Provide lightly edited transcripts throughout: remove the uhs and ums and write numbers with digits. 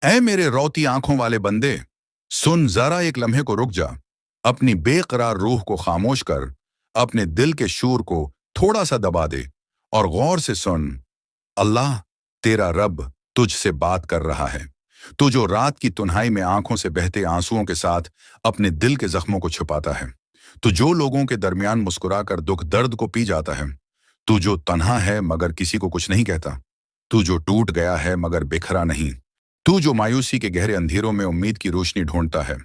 ऐ मेरे रौती आंखों वाले बंदे, सुन जरा एक लम्हे को रुक जा। अपनी बेकरार रूह को खामोश कर, अपने दिल के शूर को थोड़ा सा दबा दे और गौर से सुन। अल्लाह तेरा रब तुझसे बात कर रहा है। तू जो रात की तुन्हाई में आंखों से बहते आंसुओं के साथ अपने दिल के जख्मों को छुपाता है। तू जो लोगों के दरमियान मुस्कुराकर दुख दर्द को पी जाता है। तू जो तन्हा है मगर किसी को कुछ नहीं कहता। तू जो टूट गया है मगर बिखरा नहीं। तू जो मायूसी के गहरे अंधेरों में उम्मीद की रोशनी ढूंढता है।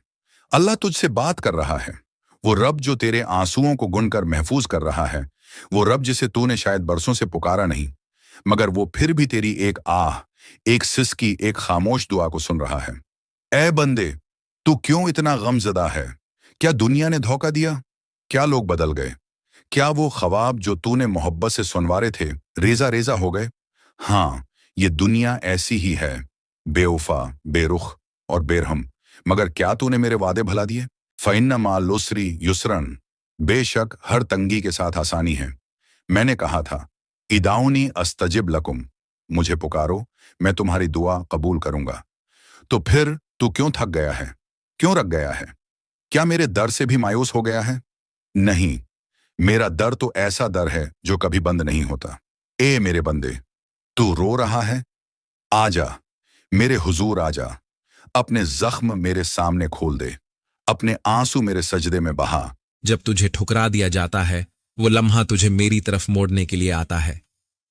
अल्लाह तुझसे बात कर रहा है। वो रब जो तेरे आंसुओं को गुनकर महफूज कर रहा है। वो रब जिसे तूने शायद बरसों से पुकारा नहीं, मगर वो फिर भी तेरी एक आह, एक सिसकी, एक खामोश दुआ को सुन रहा है। ऐ बंदे, तू क्यों इतना गमज़दा है? क्या दुनिया ने धोखा दिया? क्या लोग बदल गए? क्या वो ख्वाब जो तूने मोहब्बत से सुनवारे थे रेजा रेजा हो गए? हाँ, ये दुनिया ऐसी ही है, बेवफा, बेरुख और बेरहम। मगर क्या तूने मेरे वादे भुला दिए? फ़इन्ना माल उस्री युस्रन, बेशक हर तंगी के साथ आसानी है। मैंने कहा था, इदाउनी अस्तजिब लकुम, मुझे पुकारो, मैं तुम्हारी दुआ कबूल करूंगा। तो फिर तू क्यों थक गया है? क्यों रख गया है? क्या मेरे दर से भी मायूस हो गया है? नहीं, मेरा दर तो ऐसा दर है जो कभी बंद नहीं होता। ए मेरे बंदे, तू रो रहा है? आजा, मेरे हुजूर आजा। अपने जख्म मेरे सामने खोल दे, अपने आंसू मेरे सजदे में बहा। जब तुझे ठुकरा दिया जाता है, वो लम्हा तुझे मेरी तरफ मोड़ने के लिए आता है।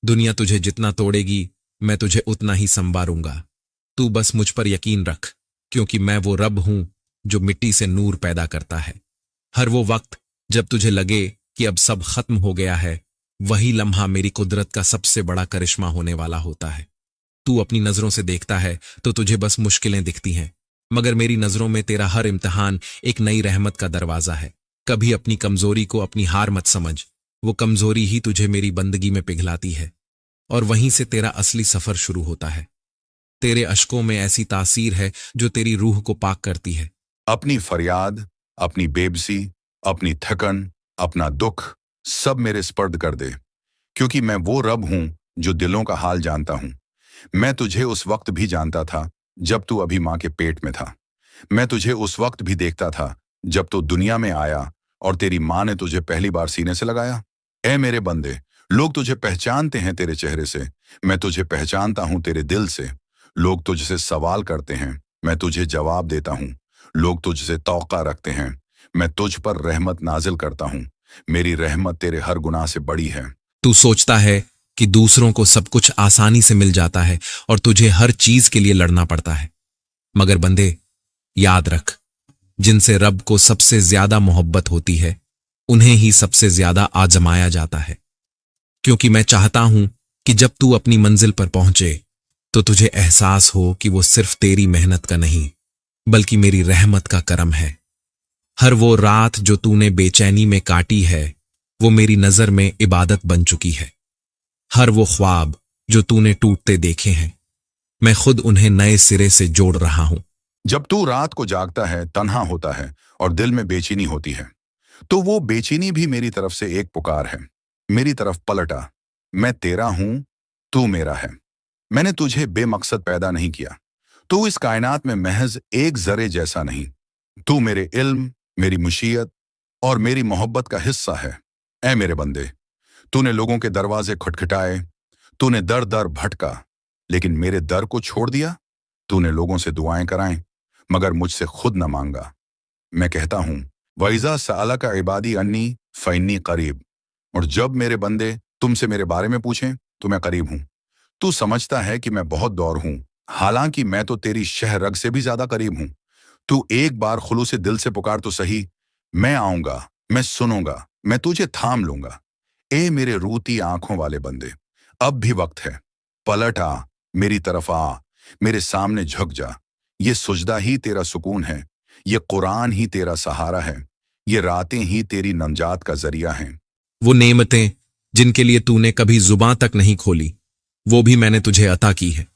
दुनिया तुझे जितना तोड़ेगी, मैं तुझे उतना ही संवारूंगा। तू बस मुझ पर यकीन रख, क्योंकि मैं वो रब हूं जो मिट्टी से नूर पैदा करता है। हर वो वक्त जब तुझे लगे कि अब सब खत्म हो गया है, वही लम्हा मेरी कुदरत का सबसे बड़ा करिश्मा होने वाला होता है। तू अपनी नजरों से देखता है तो तुझे बस मुश्किलें दिखती हैं, मगर मेरी नजरों में तेरा हर इम्तिहान एक नई रहमत का दरवाजा है। कभी अपनी कमजोरी को अपनी हार मत समझ, वो कमजोरी ही तुझे मेरी बंदगी में पिघलाती है, और वहीं से तेरा असली सफर शुरू होता है। तेरे अश्कों में ऐसी तासीर है जो तेरी रूह को पाक करती है। अपनी फरियाद, अपनी बेबसी, अपनी थकन, अपना दुख सब मेरे स्पर्द कर दे, क्योंकि मैं वो रब हूं जो दिलों का हाल जानता हूं। मैं तुझे उस वक्त भी जानता था जब तू अभी मां के पेट में था। मैं तुझे उस वक्त भी देखता था जब तू दुनिया में आया और तेरी मां ने तुझे पहली बार सीने से लगाया। ऐ मेरे बंदे, लोग तुझे पहचानते हैं तेरे चेहरे से, मैं तुझे पहचानता हूं तेरे दिल से। लोग तुझसे सवाल करते हैं, मैं तुझे जवाब देता हूं। लोग तुझसे तौक़ा रखते हैं, मैं तुझ पर रहमत नाजिल करता हूं। मेरी रहमत तेरे हर गुनाह से बड़ी है। तू सोचता है कि दूसरों को सब कुछ आसानी से मिल जाता है और तुझे हर चीज के लिए लड़ना पड़ता है, मगर बंदे, याद रख, जिनसे रब को सबसे ज्यादा मोहब्बत होती है, उन्हें ही सबसे ज्यादा आजमाया जाता है। क्योंकि मैं चाहता हूं कि जब तू अपनी मंजिल पर पहुंचे तो तुझे एहसास हो कि वो सिर्फ तेरी मेहनत का नहीं, बल्कि मेरी रहमत का करम है। हर वो रात जो तूने बेचैनी में काटी है, वो मेरी नजर में इबादत बन चुकी है। हर वो ख्वाब जो तूने टूटते देखे हैं, मैं खुद उन्हें नए सिरे से जोड़ रहा हूं। जब तू रात को जागता है, तन्हा होता है और दिल में बेचैनी होती है, तो वो बेचैनी भी मेरी तरफ से एक पुकार है। मेरी तरफ पलटा, मैं तेरा हूं, तू मेरा है। मैंने तुझे बेमकसद पैदा नहीं किया। तू इस कायनात में महज एक जरे जैसा नहीं। तू मेरे इल्म, मेरी मुशीयत और मेरी मोहब्बत का हिस्सा है। ऐ मेरे बंदे, तूने लोगों के दरवाजे खटखटाए, तूने दर दर भटका, लेकिन मेरे दर को छोड़ दिया। तूने लोगों से दुआएं कराएं, मगर मुझसे खुद न मांगा। मैं कहता हूं, वइज़ा सअलका इबादी अन्नी फ़इन्नी करीब, और जब मेरे बंदे तुमसे मेरे बारे में पूछें तो मैं करीब हूं। तू समझता है कि मैं बहुत दूर हूं, हालांकि मैं तो तेरी शह रग से भी ज्यादा करीब हूं। तू एक बार खुलूस दिल से पुकार तो सही, मैं आऊंगा, मैं सुनूंगा, मैं तुझे थाम लूंगा। ए मेरे रूती आंखों वाले बंदे, अब भी वक्त है। पलट आ, मेरी तरफ आ, मेरे सामने झुक जा। ये सुजदा ही तेरा सुकून है, ये कुरान ही तेरा सहारा है, ये रातें ही तेरी नंजात का जरिया हैं। वो नेमतें जिनके लिए तूने कभी जुबां तक नहीं खोली, वो भी मैंने तुझे अता की है,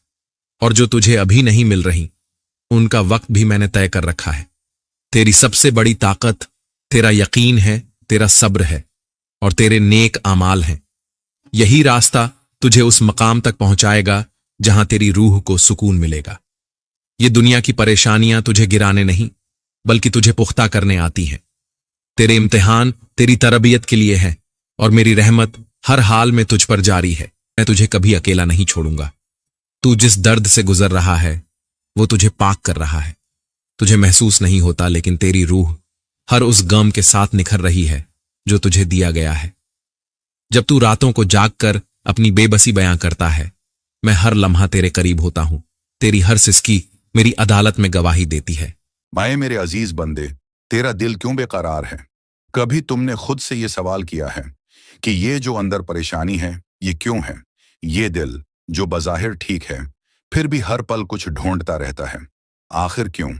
और जो तुझे अभी नहीं मिल रही, उनका वक्त भी मैंने तय कर रखा है। तेरी सबसे बड़ी ताकत तेरा यकीन है, तेरा सब्र है और तेरे नेक आमाल हैं। यही रास्ता तुझे उस मकाम तक पहुंचाएगा जहां तेरी रूह को सुकून मिलेगा। ये दुनिया की परेशानियां तुझे गिराने नहीं, बल्कि तुझे पुख्ता करने आती हैं। तेरे इम्तिहान तेरी तरबियत के लिए है, और मेरी रहमत हर हाल में तुझ पर जारी है। मैं तुझे कभी अकेला नहीं छोड़ूंगा। तू जिस दर्द से गुजर रहा है वो तुझे पाक कर रहा है। तुझे महसूस नहीं होता, लेकिन तेरी रूह हर उस गम के साथ निखर रही है जो तुझे दिया गया है। जब तू रातों को जागकर अपनी बेबसी बयां करता है, मैं हर लम्हा तेरे करीब होता हूं। तेरी हर सिसकी मेरी अदालत में गवाही देती है। माए मेरे अजीज बंदे, तेरा दिल क्यों बेकरार है? कभी तुमने खुद से ये सवाल किया है कि ये जो अंदर परेशानी है ये क्यों है? ये दिल जो बज़ाहिर ठीक है फिर भी हर पल कुछ ढूंढता रहता है, आखिर क्यों?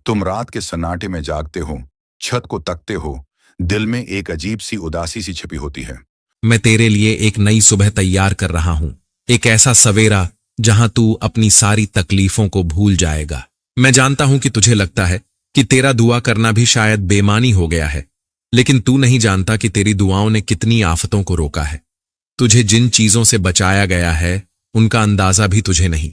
तुम रात के सन्नाटे में जागते हो, छत को तकते हो, दिल में एक अजीब सी उदासी सी छिपी होती है। मैं तेरे लिए एक नई सुबह तैयार कर रहा हूं, एक ऐसा सवेरा जहां तू अपनी सारी तकलीफों को भूल जाएगा। मैं जानता हूं कि तुझे लगता है कि तेरा दुआ करना भी शायद बेमानी हो गया है, लेकिन तू नहीं जानता कि तेरी दुआओं ने कितनी आफतों को रोका है। तुझे जिन चीजों से बचाया गया है उनका अंदाजा भी तुझे नहीं।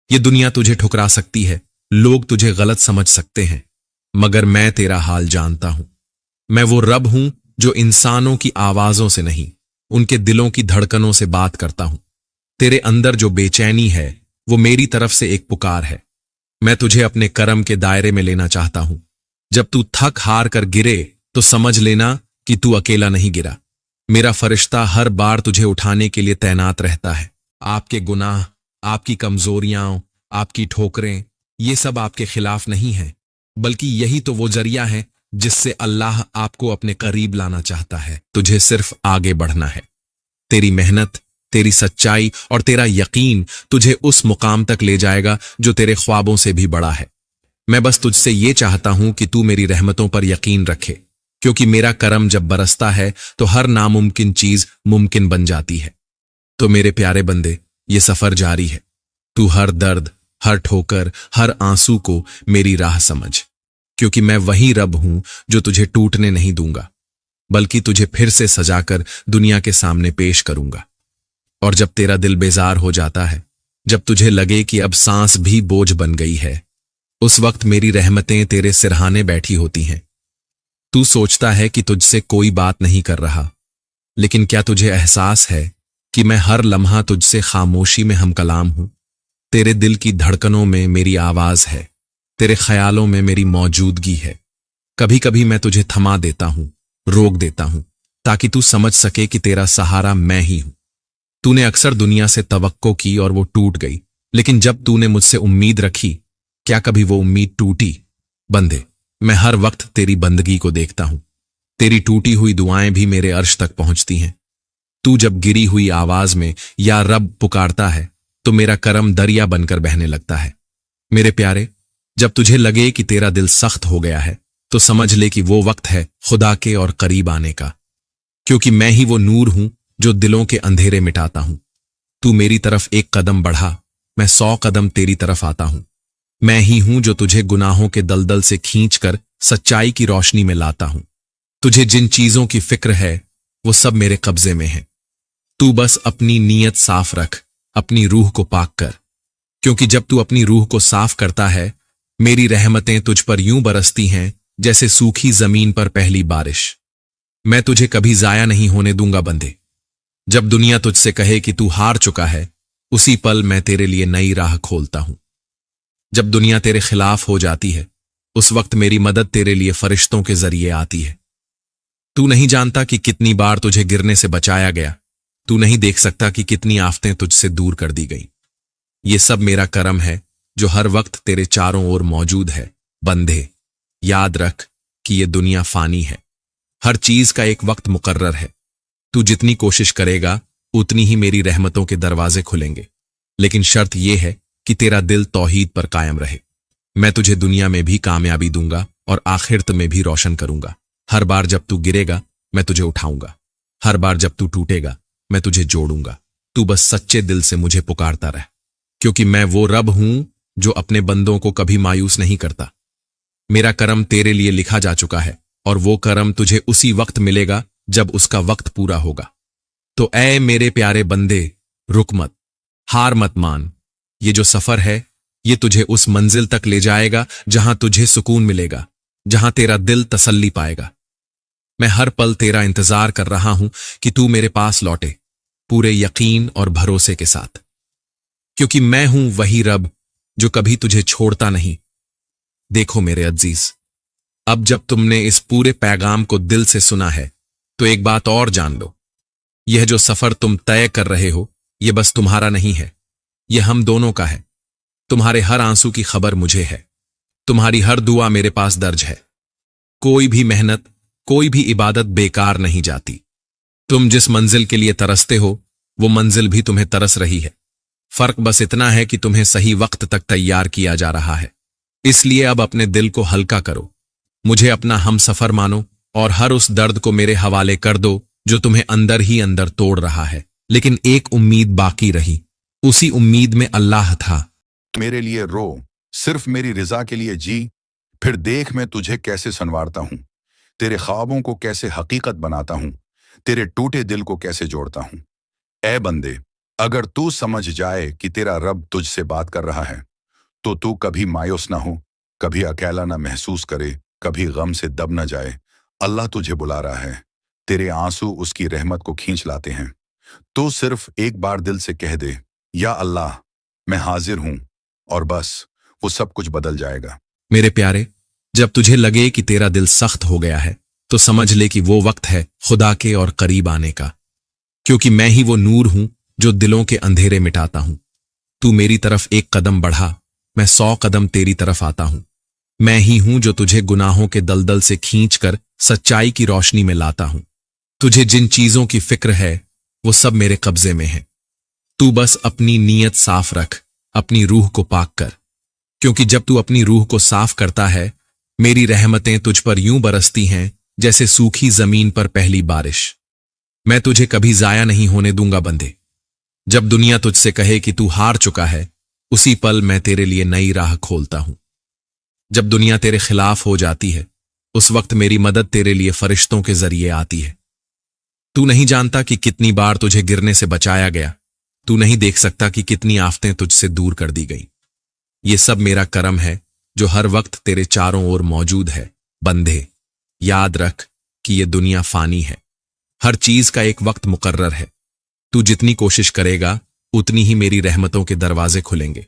ये दुनिया तुझे ठुकरा सकती है, लोग तुझे गलत समझ सकते हैं, मगर मैं तेरा हाल जानता हूं। मैं वो रब हूं जो इंसानों की आवाजों से नहीं, उनके दिलों की धड़कनों से बात करता हूं। तेरे अंदर जो बेचैनी है वो मेरी तरफ से एक पुकार है। मैं तुझे अपने करम के दायरे में लेना चाहता हूं। जब तू थक हार कर गिरे तो समझ लेना कि तू अकेला नहीं गिरा। मेरा फरिश्ता हर बार तुझे उठाने के लिए तैनात रहता है। आपके गुनाह, आपकी कमजोरियां, आपकी ठोकरें, ये सब आपके खिलाफ नहीं है, बल्कि यही तो वो जरिया है जिससे अल्लाह आपको अपने करीब लाना चाहता है। तुझे सिर्फ आगे बढ़ना है। तेरी मेहनत, तेरी सच्चाई और तेरा यकीन तुझे उस मुकाम तक ले जाएगा जो तेरे ख्वाबों से भी बड़ा है। मैं बस तुझसे ये चाहता हूं कि तू मेरी रहमतों पर यकीन रखे, क्योंकि मेरा करम जब बरसता है तो हर नामुमकिन चीज मुमकिन बन जाती है। तो मेरे प्यारे बंदे, ये सफर जारी है। तू हर दर्द, हर ठोकर, हर आंसू को मेरी राह समझ, क्योंकि मैं वही रब हूं जो तुझे टूटने नहीं दूंगा, बल्कि तुझे फिर से सजाकर दुनिया के सामने पेश करूंगा। और जब तेरा दिल बेजार हो जाता है, जब तुझे लगे कि अब सांस भी बोझ बन गई है, उस वक्त मेरी रहमतें तेरे सिरहाने बैठी होती हैं। तू सोचता है कि तुझसे कोई बात नहीं कर रहा, लेकिन क्या तुझे एहसास है कि मैं हर लम्हा तुझसे खामोशी में हम कलाम हूं? तेरे दिल की धड़कनों में मेरी आवाज है, तेरे ख्यालों में मेरी मौजूदगी है। कभी कभी मैं तुझे थमा देता हूं, रोक देता हूं, ताकि तू समझ सके कि तेरा सहारा मैं ही हूं। तूने अक्सर दुनिया से तवक्को की और वो टूट गई, लेकिन जब तूने मुझसे उम्मीद रखी, क्या कभी वो उम्मीद टूटी? बंदे, मैं हर वक्त तेरी बंदगी को देखता हूं। तेरी टूटी हुई दुआएं भी मेरे अर्श तक पहुंचती हैं। तू जब गिरी हुई आवाज में या रब पुकारता है तो मेरा करम दरिया बनकर बहने लगता है। मेरे प्यारे, जब तुझे लगे कि तेरा दिल सख्त हो गया है तो समझ ले कि वो वक्त है खुदा के और करीब आने का, क्योंकि मैं ही वो नूर हूं जो दिलों के अंधेरे मिटाता हूं। तू मेरी तरफ एक कदम बढ़ा, मैं 100 कदम तेरी तरफ आता हूं। मैं ही हूं जो तुझे गुनाहों के दलदल से खींचकर सच्चाई की रोशनी में लाता हूं। तुझे जिन चीजों की फिक्र है वो सब मेरे कब्जे में है। तू बस अपनी नीयत साफ रख, अपनी रूह को पाक कर, क्योंकि जब तू अपनी रूह को साफ करता है, मेरी रहमतें तुझ पर यूं बरसती हैं जैसे सूखी जमीन पर पहली बारिश। मैं तुझे कभी जाया नहीं होने दूंगा बंदे। जब दुनिया तुझसे कहे कि तू हार चुका है, उसी पल मैं तेरे लिए नई राह खोलता हूं। जब दुनिया तेरे खिलाफ हो जाती है, उस वक्त मेरी मदद तेरे लिए फरिश्तों के जरिए आती है। तू नहीं जानता कि कितनी बार तुझे गिरने से बचाया गया। तू नहीं देख सकता कि कितनी आफतें तुझसे दूर कर दी गई। ये सब मेरा करम है जो हर वक्त तेरे चारों ओर मौजूद है। बंदे, याद रख कि ये दुनिया फानी है। हर चीज का एक वक्त मुकर्रर है। तू जितनी कोशिश करेगा उतनी ही मेरी रहमतों के दरवाजे खुलेंगे, लेकिन शर्त यह है कि तेरा दिल तौहीद पर कायम रहे। मैं तुझे दुनिया में भी कामयाबी दूंगा और आखिरत में भी रोशन करूंगा। हर बार जब तू गिरेगा मैं तुझे उठाऊंगा, हर बार जब तू टूटेगा मैं तुझे जोड़ूंगा। तू बस सच्चे दिल से मुझे पुकारता रह, क्योंकि मैं वो रब हूं जो अपने बंदों को कभी मायूस नहीं करता। मेरा करम तेरे लिए लिखा जा चुका है और वो करम तुझे उसी वक्त मिलेगा जब उसका वक्त पूरा होगा। तो ऐ मेरे प्यारे बंदे, रुक मत, हार मत मान। ये जो सफर है ये तुझे उस मंजिल तक ले जाएगा जहां तुझे सुकून मिलेगा, जहां तेरा दिल तसल्ली पाएगा। मैं हर पल तेरा इंतजार कर रहा हूं कि तू मेरे पास लौटे, पूरे यकीन और भरोसे के साथ, क्योंकि मैं हूं वही रब जो कभी तुझे छोड़ता नहीं। देखो मेरे अजीज, अब जब तुमने इस पूरे पैगाम को दिल से सुना है, तो एक बात और जान लो, यह जो सफर तुम तय कर रहे हो, यह बस तुम्हारा नहीं है, यह हम दोनों का है। तुम्हारे हर आंसू की खबर मुझे है, तुम्हारी हर दुआ मेरे पास दर्ज है। कोई भी मेहनत, कोई भी इबादत बेकार नहीं जाती। तुम जिस मंजिल के लिए तरसते हो, वो मंजिल भी तुम्हें तरस रही है। फर्क बस इतना है कि तुम्हें सही वक्त तक तैयार किया जा रहा है। इसलिए अब अपने दिल को हल्का करो, मुझे अपना हम सफर मानो और हर उस दर्द को मेरे हवाले कर दो जो तुम्हें अंदर ही अंदर तोड़ रहा है। लेकिन एक उम्मीद बाकी रही, उसी उम्मीद में अल्लाह था। मेरे लिए रो, सिर्फ मेरी रिजा के लिए जी, फिर देख मैं तुझे कैसे संवारता हूं, तेरे ख्वाबों को कैसे हकीकत बनाता हूं, तेरे टूटे दिल को कैसे जोड़ता हूं। ए बंदे, अगर तू समझ जाए कि तेरा रब तुझसे बात कर रहा है, तो तू कभी मायूस ना हो, कभी अकेला ना महसूस करे, कभी गम से दब न जाए। अल्लाह तुझे बुला रहा है, तेरे आंसू उसकी रहमत को खींच लाते हैं। तो सिर्फ एक बार दिल से कह दे, या अल्लाह मैं हाजिर हूं, और बस वो सब कुछ बदल जाएगा। मेरे प्यारे, जब तुझे लगे कि तेरा दिल सख्त हो गया है, तो समझ ले कि वो वक्त है खुदा के और करीब आने का, क्योंकि मैं ही वो नूर हूं जो दिलों के अंधेरे मिटाता हूं। तू मेरी तरफ एक कदम बढ़ा, मैं 100 कदम तेरी तरफ आता हूं। मैं ही हूं जो तुझे गुनाहों के दलदल से खींचकर सच्चाई की रोशनी में लाता हूं। तुझे जिन चीजों की फिक्र है, वो सब मेरे कब्जे में है। तू बस अपनी नीयत साफ रख, अपनी रूह को पाक कर, क्योंकि जब तू अपनी रूह को साफ करता है, मेरी रहमतें तुझ पर यूं बरसती हैं जैसे सूखी जमीन पर पहली बारिश। मैं तुझे कभी जाया नहीं होने दूंगा बंदे। जब दुनिया तुझसे कहे कि तू हार चुका है, उसी पल मैं तेरे लिए नई राह खोलता हूं। जब दुनिया तेरे खिलाफ हो जाती है, उस वक्त मेरी मदद तेरे लिए फरिश्तों के जरिए आती है। तू नहीं जानता कि कितनी बार तुझे गिरने से बचाया गया, तू नहीं देख सकता कि कितनी आफतें तुझसे दूर कर दी गई। ये सब मेरा करम है जो हर वक्त तेरे चारों ओर मौजूद है। बंदे, याद रख कि ये दुनिया फानी है, हर चीज का एक वक्त मुकर्रर है। तू जितनी कोशिश करेगा, उतनी ही मेरी रहमतों के दरवाजे खुलेंगे,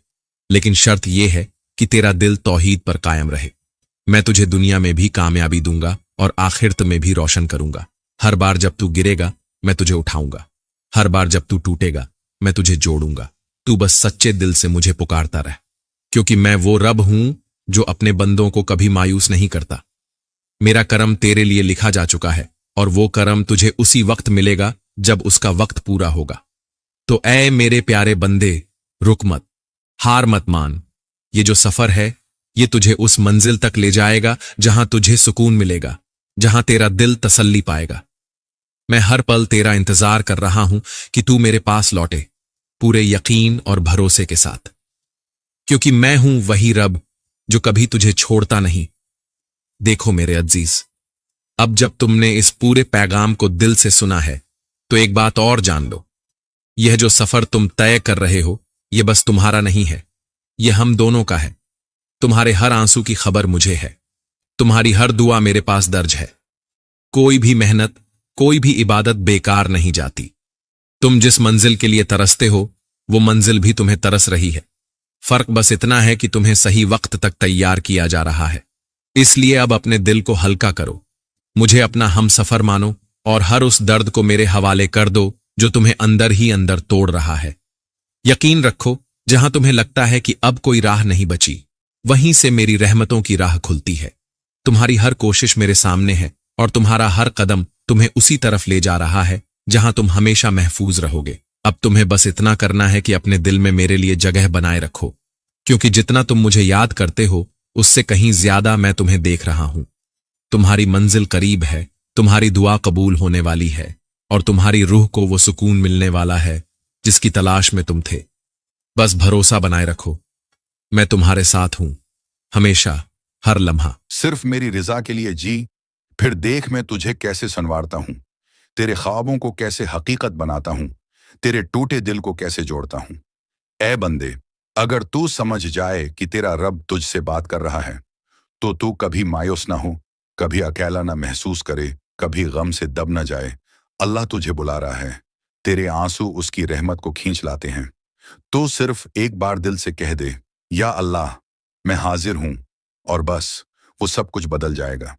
लेकिन शर्त यह है कि तेरा दिल तौहीद पर कायम रहे। मैं तुझे दुनिया में भी कामयाबी दूंगा और आखिरत में भी रोशन करूंगा। हर बार जब तू गिरेगा, मैं तुझे उठाऊंगा। हर बार जब तू टूटेगा, मैं तुझे जोड़ूंगा। तू बस सच्चे दिल से मुझे पुकारता रह, क्योंकि मैं वो रब हूं जो अपने बंदों को कभी मायूस नहीं करता। मेरा करम तेरे लिए लिखा जा चुका है, और वो करम तुझे उसी वक्त मिलेगा जब उसका वक्त पूरा होगा। तो ऐ मेरे प्यारे बंदे, रुक मत, हार मत मान। ये जो सफर है, ये तुझे उस मंजिल तक ले जाएगा जहां तुझे सुकून मिलेगा, जहां तेरा दिल तसल्ली पाएगा। मैं हर पल तेरा इंतजार कर रहा हूं कि तू मेरे पास लौटे, पूरे यकीन और भरोसे के साथ, क्योंकि मैं हूं वही रब जो कभी तुझे छोड़ता नहीं। देखो मेरे अजीज, अब जब तुमने इस पूरे पैगाम को दिल से सुना है, तो एक बात और जान लो, यह जो सफर तुम तय कर रहे हो, यह बस तुम्हारा नहीं है, यह हम दोनों का है। तुम्हारे हर आंसू की खबर मुझे है, तुम्हारी हर दुआ मेरे पास दर्ज है। कोई भी मेहनत, कोई भी इबादत बेकार नहीं जाती। तुम जिस मंजिल के लिए तरसते हो, वो मंजिल भी तुम्हें तरस रही है। फर्क बस इतना है कि तुम्हें सही वक्त तक तैयार किया जा रहा है। इसलिए अब अपने दिल को हल्का करो, मुझे अपना हम सफर मानो और हर उस दर्द को मेरे हवाले कर दो जो तुम्हें अंदर ही अंदर तोड़ रहा है। यकीन रखो, जहां तुम्हें लगता है कि अब कोई राह नहीं बची, वहीं से मेरी रहमतों की राह खुलती है। तुम्हारी हर कोशिश मेरे सामने है, और तुम्हारा हर कदम तुम्हें उसी तरफ ले जा रहा है जहां तुम हमेशा महफूज रहोगे। अब तुम्हें बस इतना करना है कि अपने दिल में मेरे लिए जगह बनाए रखो, क्योंकि जितना तुम मुझे याद करते हो, उससे कहीं ज्यादा मैं तुम्हें देख रहा हूं। तुम्हारी मंजिल करीब है, तुम्हारी दुआ कबूल होने वाली है, और तुम्हारी रूह को वो सुकून मिलने वाला है जिसकी तलाश में तुम थे। बस भरोसा बनाए रखो, मैं तुम्हारे साथ हूं, हमेशा, हर लम्हा। सिर्फ मेरी रिजा के लिए जी, फिर देख मैं तुझे कैसे संवारता हूं, तेरे ख्वाबों को कैसे हकीकत बनाता हूं, तेरे टूटे दिल को कैसे जोड़ता हूं। ए बंदे, अगर तू समझ जाए कि तेरा रब तुझसे बात कर रहा है, तो तू कभी मायूस ना हो, कभी अकेला ना महसूस करे, कभी गम से दब ना जाए। अल्लाह तुझे बुला रहा है, तेरे आंसू उसकी रहमत को खींच लाते हैं। तो सिर्फ एक बार दिल से कह दे, या अल्लाह, मैं हाजिर हूं, और बस वो सब कुछ बदल जाएगा।